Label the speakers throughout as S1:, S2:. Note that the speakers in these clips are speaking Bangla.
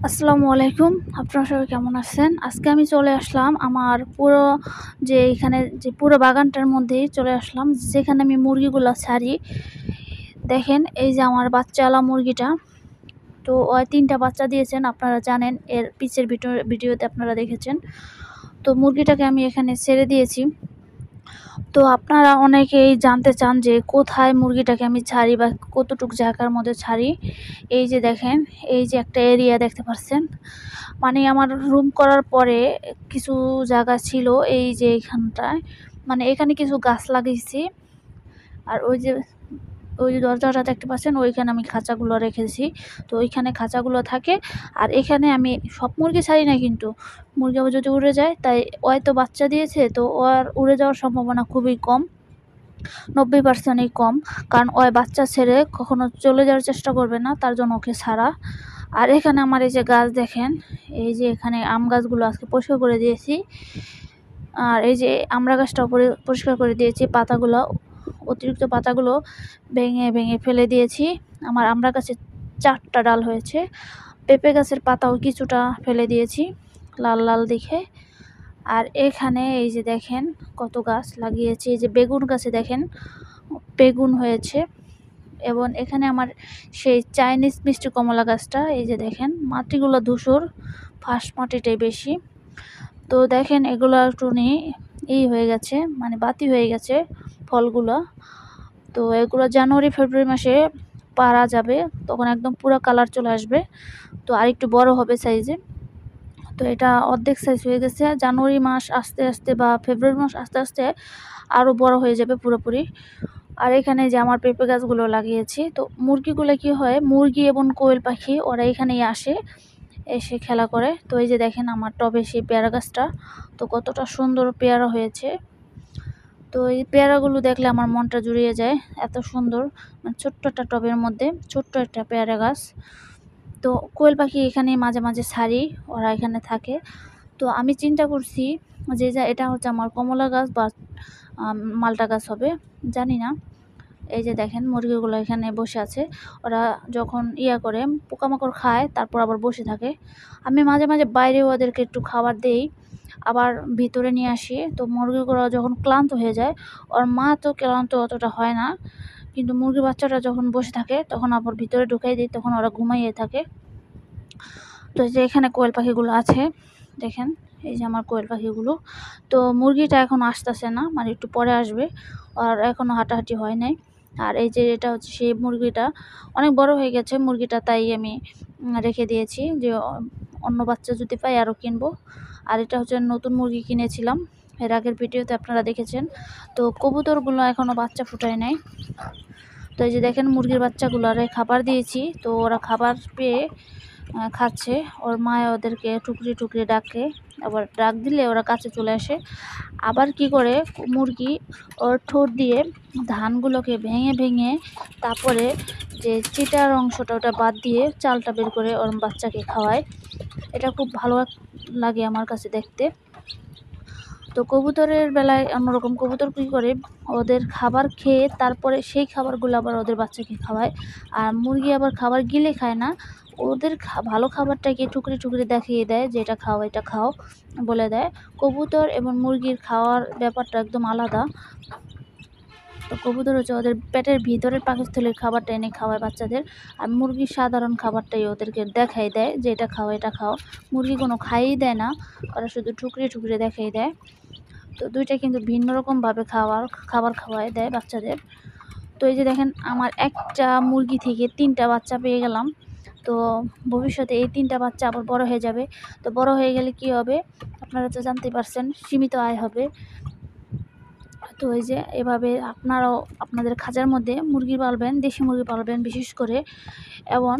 S1: আসসালামু আলাইকুম। আপনারা সবাই কেমন আছেন? আজকে আমি চলে আসলাম আমার পুরো বাগানটার মধ্যেই চলে আসলাম, যেখানে আমি মুরগিগুলা ছাড়ি। দেখেন, এই যে আমার বাচ্চাওয়ালা মুরগিটা। তো ৩ টা বাচ্চা দিয়েছেন, আপনারা জানেন, এর পিছের ভিডিওতে আপনারা দেখেছেন। তো মুরগিটাকে আমি এখানে ছেড়ে দিয়েছি। তো আপনারা অনেকেই জানতে চান যে কোথায় মুরগিটাকে আমি ছাড়ি বা কতটুক জায়গার মধ্যে ছাড়ি। এই যে দেখেন, এই যে একটা এরিয়া দেখতে পাচ্ছেন, মানে আমার রুম করার পরে কিছু জায়গা ছিল এই যে এইখানটায়, মানে এখানে কিছু গাছ লাগিয়েছি। আর ওই যে দরজাটা দেখতে পাচ্ছেন, ওইখানে আমি খাঁচাগুলো রেখেছি। তো ওইখানে খাঁচাগুলো থাকে। আর এখানে আমি সব মুরগি ছাড়ি না, কিন্তু মুরগি আবার যদি উড়ে যায়, তাই ওই তো বাচ্চা দিয়েছে, তো ওর উড়ে যাওয়ার সম্ভাবনা খুবই কম, 90%ই কম। কারণ ওই বাচ্চা ছেড়ে কখনো চলে যাওয়ার চেষ্টা করবে না, তার জন্য ওকে ছাড়া। আর এখানে আমার এই যে গাছ দেখেন, এই যে এখানে আম গাছগুলো আজকে পরিষ্কার করে দিয়েছি। আর এই যে আমড়া গাছটাও পরিষ্কার করে দিয়েছি, অতিরিক্ত পাতাগুলো ভেঙে ভেঙে ফেলে দিয়েছি। আমার আমড়া গাছে 4টা ডাল হয়েছে। পেঁপে গাছের পাতাও কিছুটা ফেলে দিয়েছি, লাল লাল দেখে। আর এখানে এই যে দেখেন কত গাছ লাগিয়েছি। এই যে বেগুন গাছে দেখেন বেগুন হয়েছে। এবং এখানে আমার সেই চাইনিজ মিষ্টি কমলা গাছটা, এই যে দেখেন মাটিগুলো ধূসর, ফাঁস মাটিটাই বেশি। তো দেখেন এগুলো একটু হয়ে গেছে, মানে বাতি হয়ে গেছে ফলগুলো। তো এগুলো জানুয়ারি ফেব্রুয়ারি মাসে পারা যাবে, তখন একদম পুরো কালার চলে আসবে। তো আর একটু বড় হবে সাইজে। তো এটা অর্ধেক সাইজ হয়ে গেছে। জানুয়ারি মাস আস্তে আস্তে বা ফেব্রুয়ারি মাস আস্তে আস্তে আরও বড় হয়ে যাবে পুরোপুরি। আর এখানে যে আমার পেঁপে গাছগুলো লাগিয়েছি, তো মুরগিগুলো কি হয়, মুরগি এবং কোয়েল পাখি ওরা এখানেই আসে, এসে খেলা করে। তো এই যে দেখেন আমার টবে সেই পেয়ারা গাছটা, তো কতটা সুন্দর পেয়ারা হয়েছে। তো এই পেয়ারাগুলো দেখলে আমার মনটা জুড়িয়ে যায়, এত সুন্দর। মানে ছোট্ট একটা টবের মধ্যে ছোট্ট একটা পেয়ারা গাছ। তো কোয়েল পাখি এখানে মাঝে মাঝে ছাড়ি, ওরা এখানে থাকে। তো আমি চিন্তা করছি যে এটা হচ্ছে আমার কমলা গাছ বা মালটা গাছ হবে, জানি না। এই যে দেখেন মুরগিগুলো এখানে বসে আছে। ওরা যখন করে পোকামাকড় খায়, তারপর আবার বসে থাকে। আমি মাঝে মাঝে বাইরে ওদেরকে একটু খাবার দেই, আবার ভিতরে নিয়ে আসি। তো মুরগিগুলো যখন ক্লান্ত হয়ে যায়, ওর মা তো ক্লান্ত অতটা হয় না, কিন্তু মুরগির বাচ্চাটা যখন বসে থাকে তখন আবার ভিতরে ঢুকাই দিই, তখন ওরা ঘুমাইয়ে থাকে। তো এই যে এখানে কোয়েল পাখিগুলো আছে, দেখেন এই যে আমার কোয়েল পাখিগুলো। তো মুরগিটা এখন আসতেছে না, মানে একটু পরে আসবে, আর এখনও হাঁটাহাঁটি হয় নাই। আর এই যে এটা হচ্ছে সেই মুরগিটা, অনেক বড় হয়ে গেছে মুরগিটা, তাই আমি রেখে দিয়েছি যে অন্য বাচ্চা যদি পাই আরও কিনবো। আর এটা হচ্ছে নতুন মুরগি কিনেছিলাম, এর আগের ভিডিওতে আপনারা দেখেছেন। তো কবুতরগুলো এখনও বাচ্চা ফুটায় নাই। তো এই যে দেখেন মুরগির বাচ্চাগুলোরে খাবার দিয়েছি, তো ওরা খাবার পেয়ে খাচ্ছে। ওর মা ওদেরকে টুকরি টুকরি ডাকে, আবার ডাক দিলে ওরা কাছে চলে আসে। আবার কি করে মুরগি ওর ঠোঁট দিয়ে ধানগুলোকে ভেঙে ভেঙে, তারপরে যে চিটার অংশটা ওটা বাদ দিয়ে চালটা বের করে ওর বাচ্চাকে খাওয়ায়। এটা খুব ভালো লাগে আমার কাছে দেখতে। তো কবুতরের বেলায় অন্যরকম, কবুতর কী করে, ওদের খাবার খেয়ে তারপরে সেই খাবারগুলো আবার ওদের বাচ্চাকে খাওয়ায়। আর মুরগি আবার খাবার গিলে খায় না, ওদের ভালো খাবারটাকে টুকরি টুকরি দেখিয়ে দেয় যে এটা খাও এটা খাও বলে দেয়। কবুতর এবং মুরগির খাওয়ার ব্যাপারটা একদম আলাদা। তো কবুতর হচ্ছে ওদের পেটের ভিতরের পাকস্থলীর খাবারটা এনে খাওয়ায় বাচ্চাদের, আর মুরগির সাধারণ খাবারটাই ওদেরকে দেখাই দেয় যে এটা খাও এটা খাও। মুরগি কোনো খাইই দেয় না, ওরা শুধু টুকরে টুকরে দেখাই দেয়। তো দুইটা কিন্তু ভিন্ন রকমভাবে খাবার খাওয়ায় দেয় বাচ্চাদের। তো এই যে দেখেন আমার একটা মুরগি থেকে 3টা বাচ্চা পেয়ে গেলাম। তো ভবিষ্যতে এই 3টা বাচ্চা আবার বড় হয়ে যাবে। তো বড় হয়ে গেলে কি হবে, আপনারা তো জানতেই পারছেন, সীমিত আয় হবে। তো এই যে এভাবে আপনারাও আপনাদের খাঁচার মধ্যে মুরগি পালবেন, দেশি মুরগি পালবেন বিশেষ করে। এবং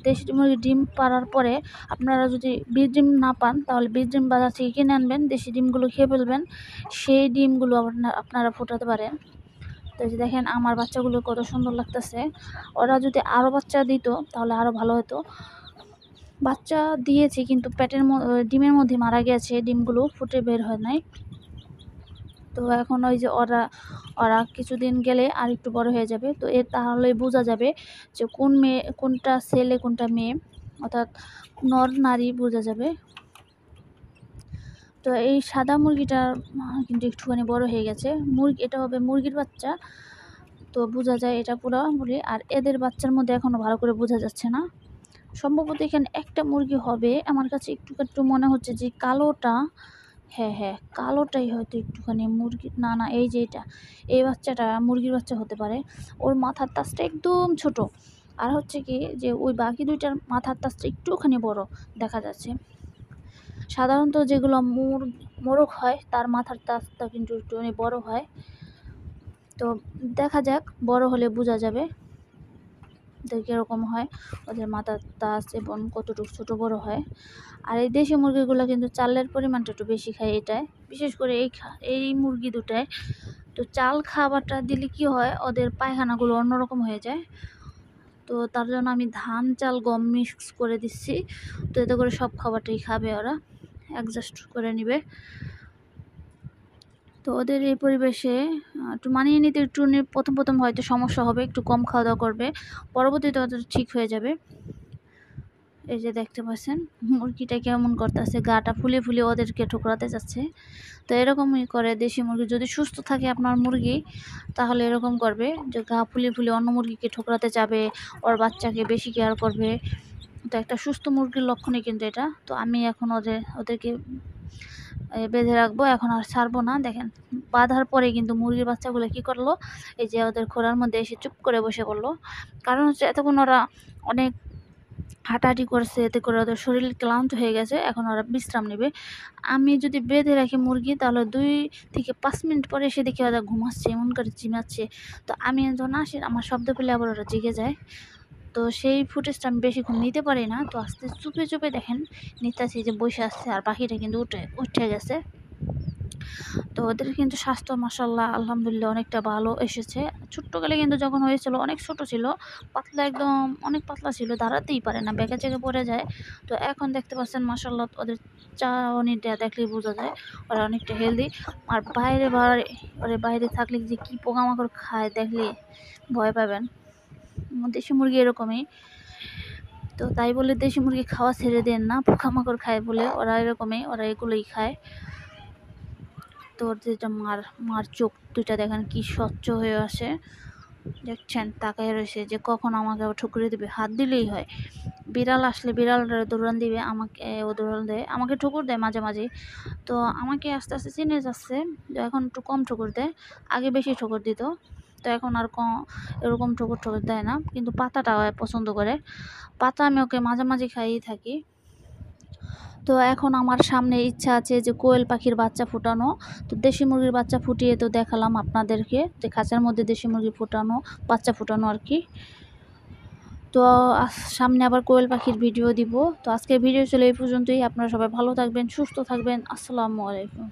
S1: দেশি মুরগির ডিম পাড়ার পরে আপনারা যদি বীজ ডিম না পান, তাহলে বীজ ডিম বাজার থেকে কিনে আনবেন, দেশি ডিমগুলো খেয়ে ফেলবেন, সেই ডিমগুলো আপনারা ফোটাতে পারেন। তো এই যে দেখেন আমার বাচ্চাগুলো কত সুন্দর লাগতেছে। ওরা যদি আরও বাচ্চা দিত তাহলে আরও ভালো হতো। বাচ্চা দিয়েছে কিন্তু ডিমের মধ্যে মারা গেছে, ডিমগুলো ফুটে বের হয় নাই। তো এখন ওই যে ওরা কিছুদিন গেলে আর একটু বড় হয়ে যাবে। তো তাহলেই বোঝা যাবে যে কোনটা ছেলে কোনটা মেয়ে। অর্থাৎ নর নারী বোঝা যাবে। তো এই সাদা মুরগিটা কিন্তু একটুখানি বড় হয়ে গেছে। এটা হবে মুরগির বাচ্চা, তো বোঝা যায় এটা পুরোপুরি। আর এদের বাচ্চার মধ্যে এখনও ভালো করে বোঝা যাচ্ছে না। সম্ভবত এখানে একটা মুরগি হবে, আমার কাছে একটু একটু মনে হচ্ছে যে কালোটা, হ্যাঁ কালোটাই হয়তো একটুখানি মুরগি, না এই যে এই বাচ্চাটা মুরগির বাচ্চা হতে পারে। ওর মাথার তাজটা একদম ছোট, আর হচ্ছে কি যে ওই বাকি দুইটার মাথার তাজটা একটুখানি বড় দেখা যাচ্ছে। সাধারণত যেগুলো মোরগ হয় তার মাথার তাজটা কিন্তু একটুখানি বড় হয়। তো দেখা যাক, বড় হলে বোঝা যাবে কীরকম হয় ওদের মাথার তাজ এবং কতটুকু ছোটো বড় হয়। আর এই দেশি মুরগিগুলো কিন্তু চালের পরিমাণটা একটু বেশি খায় এটায়, বিশেষ করে এই মুরগি দুটায়। তো চাল খাবারটা দিলে কি হয়, ওদের পায়খানাগুলো অন্যরকম হয়ে যায়। তো তার জন্য আমি ধান চাল গম মিক্স করে দিচ্ছি, তো এতে করে সব খাবারটাই খাবে, ওরা অ্যাডজাস্ট করে নিবে। তো ওদের এই পরিবেশে একটু মানিয়ে নিতে একটু প্রথম হয়তো সমস্যা হবে, একটু কম খাওয়া দাওয়া করবে, পরবর্তীতে ওদের ঠিক হয়ে যাবে। এই যে দেখতে পাচ্ছেন মুরগিটা কেমন করতেছে, গাটা ফুলে ফুলে ওদেরকে ঠোকরাতে যাচ্ছে। তো এরকমই করে দেশি মুরগি, যদি সুস্থ থাকে আপনার মুরগি তাহলে এরকম করবে যে গা ফুলে ফুলে অন্য মুরগিকে ঠোকরাতে যাবে, ওর বাচ্চাকে বেশি কেয়ার করবে। তো একটা সুস্থ মুরগির লক্ষণই কিন্তু এটা। তো আমি এখন ওদেরকে বেঁধে রাখবো, এখন আর ছাড়বো না। দেখেন বাঁধার পরে কিন্তু মুরগির বাচ্চাগুলো কি করলো, এই যে ওদের খোলার মধ্যে এসে চুপ করে বসে পড়লো। কারণ হচ্ছে এতক্ষণ ওরা অনেক হাঁটাহাঁটি করছে, এতে করে ওদের শরীর ক্লান্ত হয়ে গেছে, এখন ওরা বিশ্রাম নেবে। আমি যদি বেঁধে রাখি মুরগি তাহলে 2 থেকে 5 মিনিট পরে এসে দেখি ওরা ঘুমাচ্ছে, এমন করে ঝিমাচ্ছে। তো আমি যখন আসি আমার শব্দ পেলে আবার ওরা জেগে যায়। তো সেই ফুটেজটা আমি বেশিক্ষণ নিতে পারি না। তো আস্তে চুপে চুপে দেখেন নিতাছি যে বসে আসছে, আর পাখিটা কিন্তু উঠে গেছে। তো ওদের কিন্তু স্বাস্থ্য মাশাআল্লাহ আলহামদুলিল্লাহ অনেকটা ভালো এসেছে। ছোট্টকালে কিন্তু যখন হয়েছিল অনেক ছোট ছিল, পাতলা একদম অনেক পাতলা ছিল, দাঁড়াতেই পারে না, ব্যাগে জ্যাগে পড়ে যায়। তো এখন দেখতে পাচ্ছেন মাশাআল্লাহ ওদের চাউনিটা দেখলেই বোঝা যায় ওরা অনেকটা হেলদি। আর বাইরে থাকলে যে কী পোকামাকড় খায় দেখলে ভয় পাবেন। দেশি মুরগি এরকমই, তো তাই বলে দেশি মুরগি খাওয়া ছেড়ে দেন না, পোকামাকড় খায় বলে ওরা এরকমই, ওরা এগুলোই খায়। তো যেটা মার চোখ দুইটা দেখেন কি স্বচ্ছ হয়ে আসে, দেখছেন তাকায় রয়েছে যে কখন আমাকে আবার ঠুকরে দেবে, হাত দিলেই হয়। বিড়াল আসলে বিড়ালটা দৌড়ান দিবে, ও দৌড়ান দেয়, আমাকে ঠুকুর দেয় মাঝে মাঝে। তো আমাকে আস্তে আস্তে চিনে যাচ্ছে, এখন একটু কম ঠুকুর দেয়, আগে বেশি ঠুকুর দিত। তো এখন আর এরকম ঠুকুর দেয় না, কিন্তু পাতাটা পছন্দ করে। পাতা আমি ওকে মাঝে মাঝে খাইয়ে থাকি। তো এখন আমার সামনে ইচ্ছা আছে যে কোয়েল পাখির বাচ্চা ফোটানো। তো দেশি মুরগির বাচ্চা ফুটিয়ে তো দেখালাম আপনাদেরকে, যে খাঁচার মধ্যে দেশি মুরগি বাচ্চা ফোটানো আর কি। তো সামনে আবার কোয়েল পাখির ভিডিও দিব। তো আজকের ভিডিও চলে এই পর্যন্তই। আপনারা সবাই ভালো থাকবেন, সুস্থ থাকবেন। আসসালামু আলাইকুম।